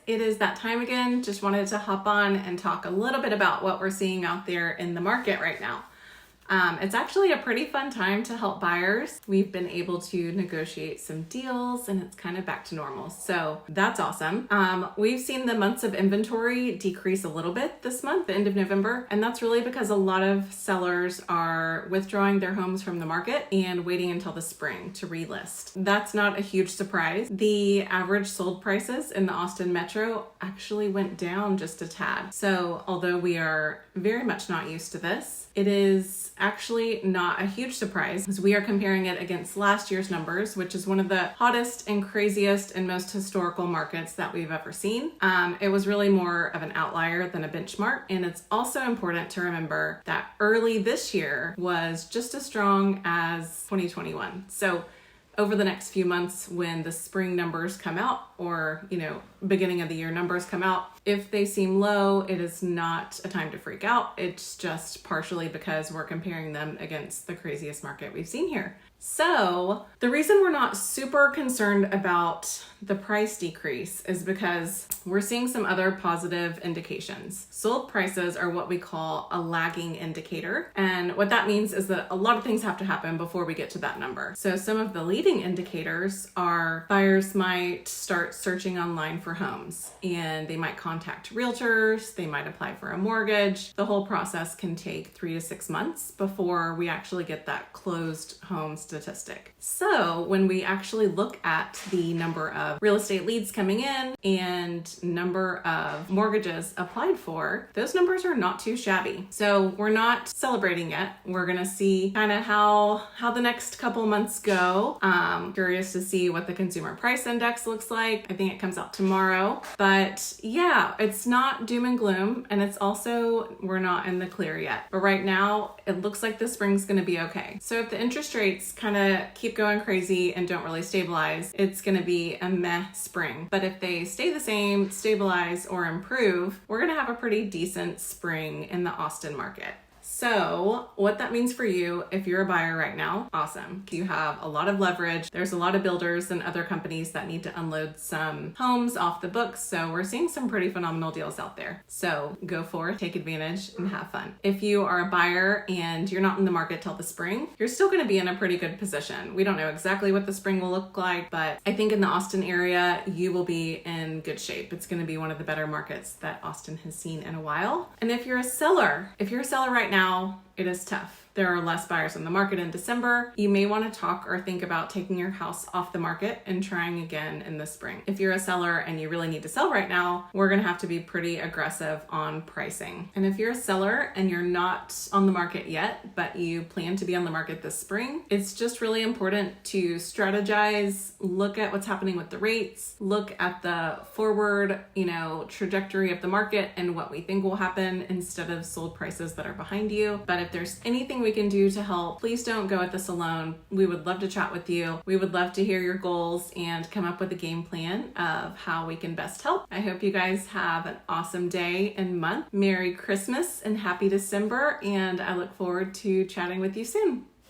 it is that time again. Just wanted to hop on and talk a little bit about what we're seeing out there in the market right now. It's actually a pretty fun time to help buyers. We've been able to negotiate some deals and it's kind of back to normal. So that's awesome. We've seen the months of inventory decrease a little bit this month, the end of November. And that's really because a lot of sellers are withdrawing their homes from the market and waiting until the spring to relist. That's not a huge surprise. The average sold prices in the Austin metro actually went down just a tad. So although we are very much not used to this, it is actually not a huge surprise because we are comparing it against last year's numbers, which is one of the hottest and craziest and most historical markets that we've ever seen. It was really more of an outlier than a benchmark. And it's also important to remember that early this year was just as strong as 2021. So over the next few months, when the spring numbers come out or, beginning of the year numbers come out, if they seem low, it is not a time to freak out. It's just partially because we're comparing them against the craziest market we've seen here. So the reason we're not super concerned about the price decrease is because we're seeing some other positive indications. Sold prices are what we call a lagging indicator. And what that means is that a lot of things have to happen before we get to that number. So some of the leading indicators are buyers might start searching online for homes and they might contact realtors, they might apply for a mortgage. The whole process can take 3 to 6 months before we actually get that closed home statistic. So when we actually look at the number of real estate leads coming in and number of mortgages applied for, those numbers are not too shabby. So we're not celebrating yet. We're gonna see kind of how the next couple months go. Curious to see what the consumer price index looks like. I think it comes out tomorrow. But yeah, it's not doom and gloom, and it's also, we're not in the clear yet. But right now, it looks like the spring's gonna be okay. So if the interest rates kind of keep going crazy and don't really stabilize, it's going to be a meh spring. But if they stay the same, stabilize, or improve, we're going to have a pretty decent spring in the Austin market. So what that means for you, if you're a buyer right now, awesome. You have a lot of leverage. There's a lot of builders and other companies that need to unload some homes off the books. So we're seeing some pretty phenomenal deals out there. So go forth, take advantage, and have fun. If you are a buyer and you're not in the market till the spring, you're still going to be in a pretty good position. We don't know exactly what the spring will look like, but I think in the Austin area, you will be in good shape. It's going to be one of the better markets that Austin has seen in a while. And if you're a seller right now, it is tough. There are less buyers on the market in December. You may want to talk or think about taking your house off the market and trying again in the spring. If you're a seller and you really need to sell right now, we're going to have to be pretty aggressive on pricing. And if you're a seller and you're not on the market yet, but you plan to be on the market this spring, it's just really important to strategize, look at what's happening with the rates, look at the forward, trajectory of the market and what we think will happen instead of sold prices that are behind you. But if there's anything we can do to help, please don't go at this alone. We would love to chat with you. We would love to hear your goals and come up with a game plan of how we can best help. I hope you guys have an awesome day and month. Merry Christmas and happy December, and I look forward to chatting with you soon.